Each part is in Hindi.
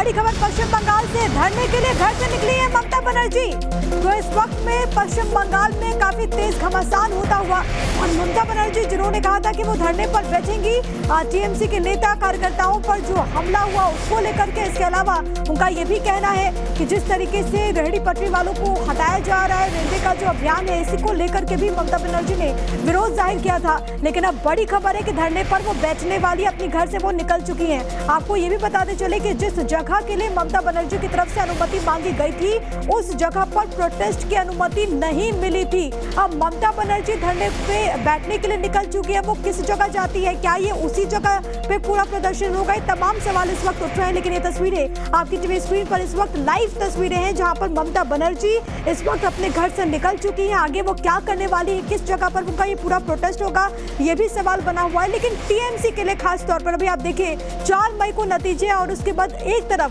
बड़ी खबर पश्चिम बंगाल से, धरने के लिए घर से निकली है ममता बनर्जी। तो इस वक्त में पश्चिम बंगाल में काफी तेज घमासान होता हुआ और ममता बनर्जी जिन्होंने कहा था कि वो धरने पर बैठेंगी टीएमसी के नेता कार्यकर्ताओं पर जो हमला हुआ उसको लेकर के। इसके अलावा उनका ये भी कहना है कि जिस तरीके से रेहड़ी पटरी वालों को हटाया जा रहा है, रेलवे का जो अभियान है, इसी को लेकर के भी ममता बनर्जी ने विरोध जाहिर किया था। लेकिन अब बड़ी खबर है कि धरने पर वो बैठने वाली, अपने घर से वो निकल चुकी हैं। आपको ये भी बताते चले कि जिस जगह के लिए ममता बनर्जी की तरफ से अनुमति मांगी गई थी, उस जगह पर प्रोटेस्ट की अनुमति नहीं मिली थी। अब ममता बनर्जी धरने पे बैठने के लिए निकल चुकी है। वो किस जगह जाती है, क्या ये उसी जगह पे पूरा प्रदर्शन होगा? तमाम सवाल इस वक्त उठ रहे हैं। लेकिन ये तस्वीरें आपकी टीवी स्क्रीन पर इस वक्त लाइव तस्वीरें हैं, जहां पर ममता बनर्जी इस वक्त अपने घर से निकल चुकी है। आगे वो क्या करने वाली है, किस जगह पर उनका ये पूरा प्रोटेस्ट होगा, ये भी सवाल बना हुआ है। लेकिन टीएमसी के लिए खास तौर पर अभी आप देखिए 4 मई को नतीजे, और उसके बाद एक तरफ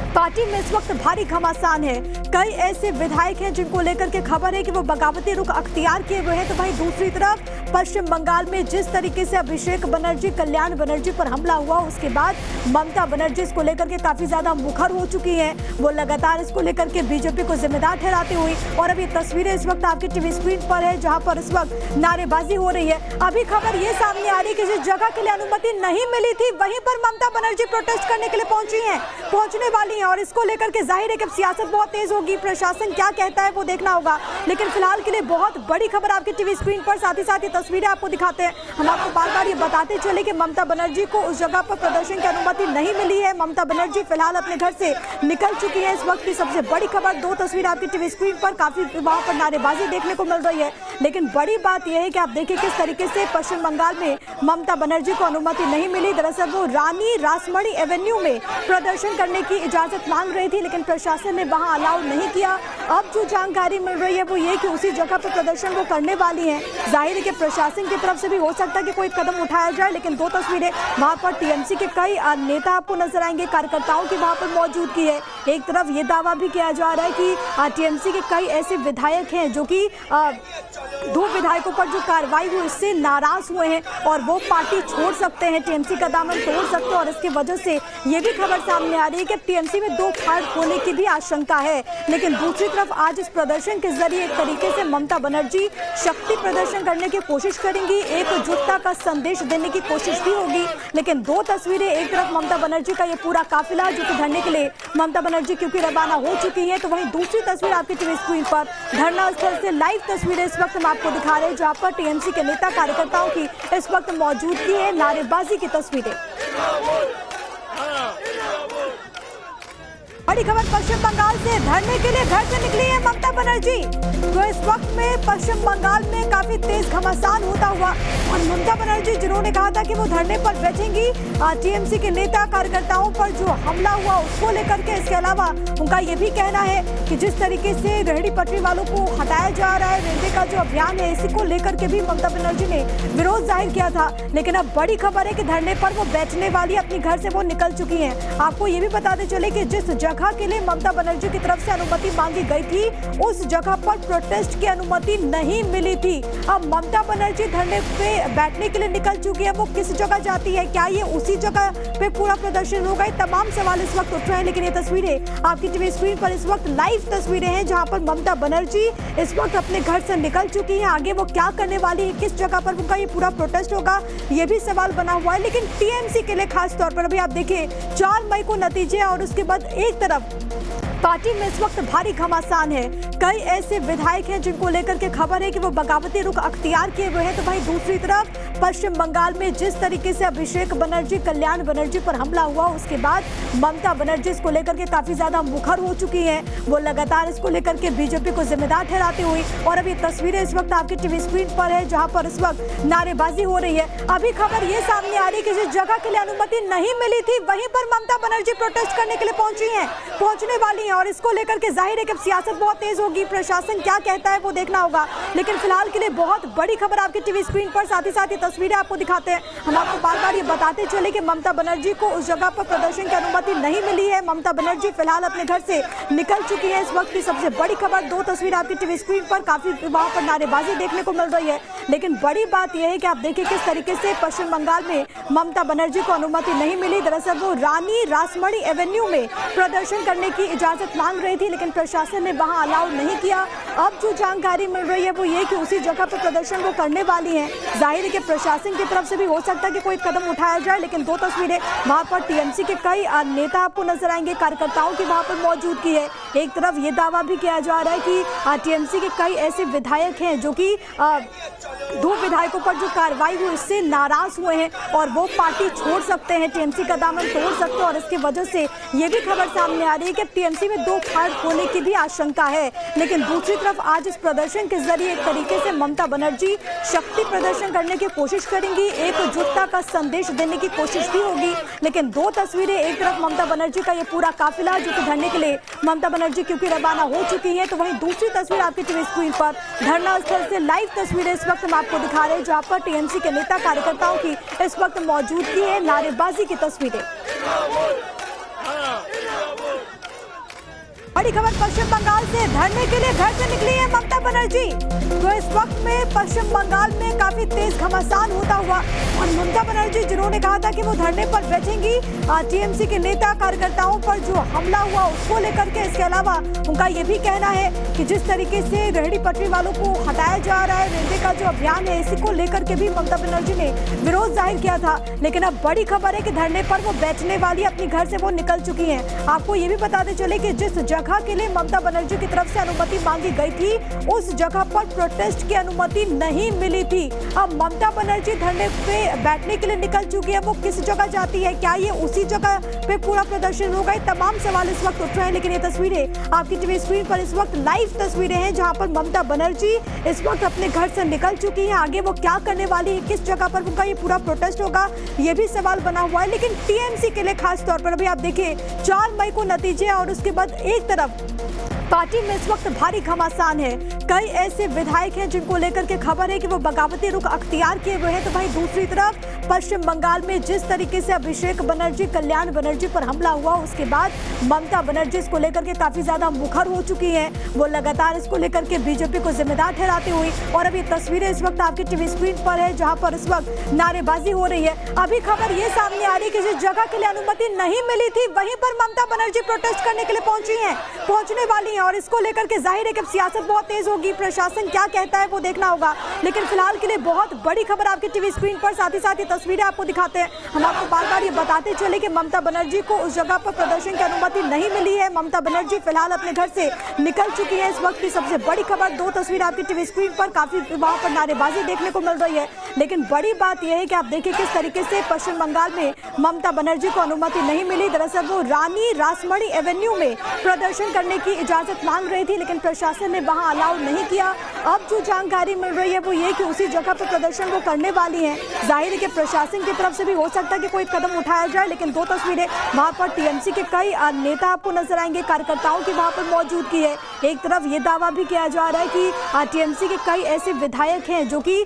पार्टी में इस वक्त भारी घमासान है। कई ऐसे विधायक हैं जिनको लेकर के खबर है कि वो बगावती रुख अख्तियार किए हुए हैं। तो भाई दूसरी तरफ पश्चिम बंगाल में जिस तरीके से अभिषेक बनर्जी, कल्याण बनर्जी पर हमला हुआ, उसके बाद ममता बनर्जी इसको लेकर के काफी ज्यादा मुखर हो चुकी हैं। वो लगातार इसको लेकर के बीजेपी को जिम्मेदार ठहराती हुई, और अभी तस्वीरें इस वक्त आपकी टीवी स्क्रीन पर है, जहां पर इस वक्त नारेबाजी हो रही है। अभी खबर ये सामने आ रही है कि जिस जगह के लिए अनुमति नहीं मिली थी, वहीं पर ममता बनर्जी प्रोटेस्ट करने के लिए पहुंचने वाली है। और इसको लेकर के जाहिर है कि सियासत बहुत तेज होगी, प्रशासन क्या कहता है वो देखना होगा। लेकिन फिलहाल के लिए बहुत बड़ी खबर आपकी टीवी स्क्रीन पर, साथ ही साथ ये तस्वीरें आपको दिखाते हैं। हम आपको बार बार ये बताते चले कि ममता बनर्जी को उस जगह पर प्रदर्शन की अनुमति नहीं मिली है। ममता बनर्जी फिलहाल अपने घर से निकल चुकी है। इस वक्त की सबसे बड़ी खबर, 2 तस्वीर आपकी टीवी स्क्रीन पर, काफी वहां पर नारेबाजी देखने को मिल रही है। लेकिन बड़ी बात यह है कि आप देखिए किस तरीके से पश्चिम बंगाल में ममता बनर्जी को अनुमति नहीं मिली। दरअसल वो रानी रासमणी एवेन्यू में प्रदर्शन करने की इजाजत मांग रही थी, लेकिन प्रशासन ने वहां अलाउ नहीं किया। अब जो जानकारी मिल रही है वो ये कि उसी जगह पर प्रदर्शन वो करने वाली हैं। जाहिर है कि प्रशासन की तरफ से भी हो सकता है कि कोई कदम उठाया जाए। लेकिन 2 तस्वीरें वहां पर टीएमसी के कई नेता आपको नजर आएंगे, कार्यकर्ताओं की वहां पर मौजूदगी है। एक तरफ ये दावा भी किया जा रहा है कि टीएमसी के कई ऐसे विधायक हैं जो कि 2 विधायकों पर जो कार्रवाई हुई इससे नाराज हुए हैं और वो पार्टी छोड़ सकते हैं, टीएमसी का दामन तोड़ सकते हैं। और इसकी वजह से ये भी खबर सामने आ रही है कि टीएमसी में 2 फाड़ होने की भी आशंका है। लेकिन दूसरी तरफ आज इस प्रदर्शन के जरिए एक तरीके से ममता बनर्जी शक्ति प्रदर्शन करने की कोशिश करेंगी, एकजुटता का संदेश देने की कोशिश भी होगी। लेकिन 2 तस्वीरें, एक तरफ ममता बनर्जी का ये पूरा काफिला जो कि धरने के लिए ममता बनर्जी क्योंकि रवाना हो चुकी है, तो वहीं दूसरी तस्वीर आपकी टीवी स्क्रीन पर धरना स्थल से लाइव तस्वीरें इस वक्त हम आपको दिखा रहे हैं, जहां पर टीएमसी के नेता कार्यकर्ताओं की इस वक्त मौजूदगी है, नारेबाजी की तस्वीरें। बड़ी खबर पश्चिम बंगाल से, धरने के लिए घर से निकली है ममता बनर्जी। तो इस वक्त में पश्चिम बंगाल में काफी तेज घमासान होता हुआ और ममता बनर्जी जिन्होंने कहा था कि वो धरने पर बैठेंगी टीएमसी के नेता कार्यकर्ताओं पर जो हमला हुआ उसको लेकर के। इसके अलावा उनका ये भी कहना है कि जिस तरीके से रेहड़ी पटरी वालों को हटाया जा रहा है, रेलवे का जो अभियान है, इसी को लेकर के भी ममता बनर्जी ने विरोध जाहिर किया था। लेकिन अब बड़ी खबर है कि धरने पर वो बैठने वाली, अपने घर से वो निकल चुकी हैं। आपको ये भी बताते चले कि जिस जगह के लिए ममता बनर्जी की तरफ से अनुमति मांगी गई थी, उस जगह पर प्रोटेस्ट की अनुमति नहीं मिली थी। अब ममता बनर्जी धरने पे बैठने के लिए निकल चुकी है। वो किस जगह जाती है, क्या ये उसी जगह पे पूरा प्रदर्शन होगा? तमाम सवाल इस वक्त उठ रहे हैं। लेकिन ये तस्वीरें आपकी टीवी स्क्रीन पर इस वक्त लाइव तस्वीरें हैं, जहां पर ममता बनर्जी इस वक्त अपने घर से निकल चुकी है। आगे वो क्या करने वाली है, किस जगह पर उनका ये पूरा प्रोटेस्ट होगा, ये भी सवाल बना हुआ है। लेकिन टीएमसी के लिए खास तौर पर अभी आप देखिए 4 मई को नतीजे, और उसके बाद एक तरफ पार्टी में इस वक्त भारी घमासान है। कई ऐसे विधायक हैं जिनको लेकर के खबर है कि वो बगावती रुख अख्तियार किए हुए हैं। तो भाई दूसरी तरफ पश्चिम बंगाल में जिस तरीके से अभिषेक बनर्जी, कल्याण बनर्जी पर हमला हुआ, उसके बाद ममता बनर्जी इसको लेकर के काफी ज्यादा मुखर हो चुकी हैं। वो लगातार इसको लेकर के बीजेपी को जिम्मेदार ठहराती हुई, और अभी तस्वीरें इस वक्त आपकी टीवी स्क्रीन पर है, जहां पर इस वक्त नारेबाजी हो रही है। अभी खबर ये सामने आ रही है कि जिस जगह के लिए अनुमति नहीं मिली थी, वहीं पर ममता बनर्जी प्रोटेस्ट करने के लिए पहुंचने वाली है। और इसको लेकर के जाहिर है कि सियासत बहुत तेज होगी, होगी, प्रशासन क्या कहता है वो देखना होगा। लेकिन फिलहाल के लिए बहुत बड़ी खबर आपके टीवी स्क्रीन पर, साथ ही साथ ये तस्वीरें आपको दिखाते हैं। हम आपको बार बार ये बताते चले कि ममता बनर्जी को उस जगह पर प्रदर्शन की अनुमति नहीं मिली है। ममता बनर्जी फिलहाल अपने घर से निकल चुकी है। इस वक्त की सबसे बड़ी खबर, दो तस्वीर आपकी टीवी स्क्रीन पर, काफी वहां पर नारेबाजी देखने को मिल रही है। लेकिन बड़ी बात यह है कि आप देखिए किस तरीके से पश्चिम बंगाल में ममता बनर्जी को अनुमति नहीं मिली। दरअसल वो रानी रासमणी एवेन्यू में प्रदर्शन करने की इजाजत मांग रही थी, लेकिन प्रशासन ने वहां अलाउ नहीं किया। अब जो जानकारी मिल रही है वो ये कि उसी जगह पर प्रदर्शन वो करने वाली हैं। जाहिर है कि प्रशासन की तरफ से भी हो सकता है कि कोई कदम उठाया जाए, लेकिन दो तस्वीरें वहां पर टीएमसी के कई नेता आपको नजर आएंगे, कार्यकर्ताओं की वहां पर मौजूदगी है। एक तरफ ये दावा भी किया जा रहा है कि टीएमसी के कई ऐसे विधायक हैं जो कि दो विधायकों पर जो कार्रवाई हुई इससे नाराज हुए हैं और वो पार्टी छोड़ सकते हैं, टीएमसी का दामन तोड़ सकते हैं। और इसकी वजह से ये भी खबर सामने आ रही है कि टीएमसी में दो फाड़ होने की भी आशंका है। लेकिन दूसरी तरफ आज इस प्रदर्शन के जरिए एक तरीके से ममता बनर्जी शक्ति प्रदर्शन करने की कोशिश करेंगी, एकजुटता का संदेश देने की कोशिश भी होगी। लेकिन दो तस्वीरें, एक तरफ ममता बनर्जी का ये पूरा काफिला जो कि धरने के लिए ममता बनर्जी क्योंकि रवाना हो चुकी है, तो वहीं दूसरी तस्वीर आपकी टीवी स्क्रीन पर धरना स्थल से लाइव तस्वीरें इस वक्त हम आपको दिखा रहे हैं, जहां पर टीएमसी के नेता कार्यकर्ताओं की इस वक्त मौजूदगी है, नारेबाजी की तस्वीरें। बड़ी खबर पश्चिम बंगाल से, धरने के लिए घर से निकली है ममता बनर्जी। तो इस वक्त में पश्चिम बंगाल में काफी तेज घमासान होता हुआ और ममता बनर्जी जिन्होंने कहा था कि वो धरने पर बैठेंगी, टीएमसी के नेता कार्यकर्ताओं पर जो हमला हुआ उसको लेकर के, इसके अलावा उनका ये भी कहना है कि जिस तरीके से रेहड़ी पटरी वालों को हटाया जा रहा है, रेलवे का जो अभियान है, इसी को लेकर के भी ममता बनर्जी ने विरोध जाहिर किया था। लेकिन अब बड़ी खबर है कि धरने पर वो बैठने वाली, अपने घर से वो निकल चुकी हैं। आपको ये भी बताते चले कि जिस जगह के लिए ममता बनर्जी की तरफ से अनुमति मांगी गई थी, उस जगह पर प्रोटेस्ट की अनुमति नहीं मिली थी। अब ममता बनर्जी धरने पे बैठने के लिए निकल चुकी है, वो किस जगह जाती है, क्या ये उसी जगह पे पूरा प्रदर्शन होगा, तमाम सवाल इस वक्त उठ रहे हैं। लेकिन ये तस्वीरें आपकी टीवी स्क्रीन पर इस वक्त लाइव तस्वीरें हैं, जहां पर ममता बनर्जी इस वक्त अपने घर से निकल चुकी है। आगे वो क्या करने वाली है, किस जगह पर उनका ये पूरा प्रोटेस्ट होगा, ये भी सवाल बना हुआ है। लेकिन टीएमसी के लिए खास तौर पर अभी आप देखिए 4 मई को नतीजे, और उसके बाद एक तरफ पार्टी में इस वक्त भारी घमासान है। कई ऐसे विधायक हैं जिनको लेकर के खबर है कि वो बगावती रुख अख्तियार किए हुए हैं। तो वहीं दूसरी तरफ पश्चिम बंगाल में जिस तरीके से अभिषेक बनर्जी, कल्याण बनर्जी पर हमला हुआ, उसके बाद ममता बनर्जी इसको लेकर के काफी ज्यादा मुखर हो चुकी हैं। वो लगातार इसको लेकर के बीजेपी को जिम्मेदार ठहराती हुई, और अभी तस्वीरें इस वक्त आपकी टीवी स्क्रीन पर है, जहां पर इस वक्त नारेबाजी हो रही है। अभी खबर ये सामने आ रही है कि जिस जगह के लिए अनुमति नहीं मिली थी, वहीं पर ममता बनर्जी प्रोटेस्ट करने के लिए पहुंचने वाली है। और इसको लेकर के जाहिर है कि सियासत बहुत तेज होगी, प्रशासन क्या कहता है वो देखना होगा। लेकिन फिलहाल के लिए बहुत बड़ी खबर आपकी टीवी स्क्रीन पर, साथ ही साथ ये तस्वीरें आपको दिखाते हैं। हम आपको बार बार ये बताते चले कि ममता बनर्जी को उस जगह पर प्रदर्शन की अनुमति नहीं मिली है। ममता बनर्जी फिलहाल अपने घर से निकल चुकी है। इस वक्त की सबसे बड़ी खबर, दो तस्वीर आपकी टीवी स्क्रीन पर, काफी वहां पर नारेबाजी देखने को मिल रही है। लेकिन बड़ी बात यह है कि आप देखिए किस तरीके से पश्चिम बंगाल में ममता बनर्जी को अनुमति नहीं मिली। दरअसल वो रानी रासमणी एवेन्यू में प्रदर्शन करने की इजाजत मांग रही थी, लेकिन प्रशासन ने वहां अलाउ नहीं किया। अब जो जानकारी मिल रही है वो ये कि उसी जगह पर प्रदर्शन वो करने वाली हैं। जाहिर है कि प्रशासन की तरफ से भी हो सकता है कि कोई कदम उठाया जाए, लेकिन दो तस्वीरें वहां पर टीएमसी के कई नेता आपको नजर आएंगे, कार्यकर्ताओं की वहां पर मौजूदगी है। एक तरफ ये दावा भी किया जा रहा है कि टीएमसी के कई ऐसे विधायक हैं जो कि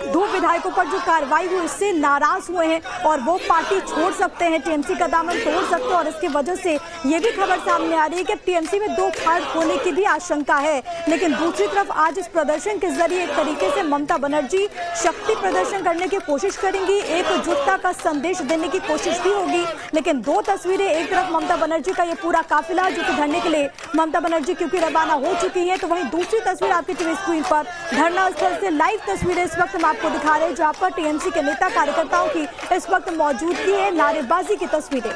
दो विधायकों पर जो कार्रवाई हुई इससे नाराज हुए हैं और वो पार्टी छोड़ सकते हैं, टीएमसी का दामन तोड़ सकते हैं। और इसकी वजह से ये भी खबर सामने आ रही है कि टीएमसी में दो फाड़ होने की भी आशंका है। लेकिन दूसरी तरफ आज इस प्रदर्शन के जरिए एक तरीके से ममता बनर्जी शक्ति प्रदर्शन करने की कोशिश करेंगी, एकजुटता का संदेश देने की कोशिश भी होगी। लेकिन दो तस्वीरें, एक तरफ ममता बनर्जी का ये पूरा काफिला जो कि धरने के लिए ममता बनर्जी क्योंकि रवाना हो चुकी है, तो वहीं दूसरी तस्वीर आपकी टीवी स्क्रीन पर धरना स्थल से लाइव तस्वीरें इस वक्त हम आपको दिखा रहे हैं, जहां पर टीएमसी के नेता कार्यकर्ताओं की इस वक्त मौजूदगी है, नारेबाजी की तस्वीरें।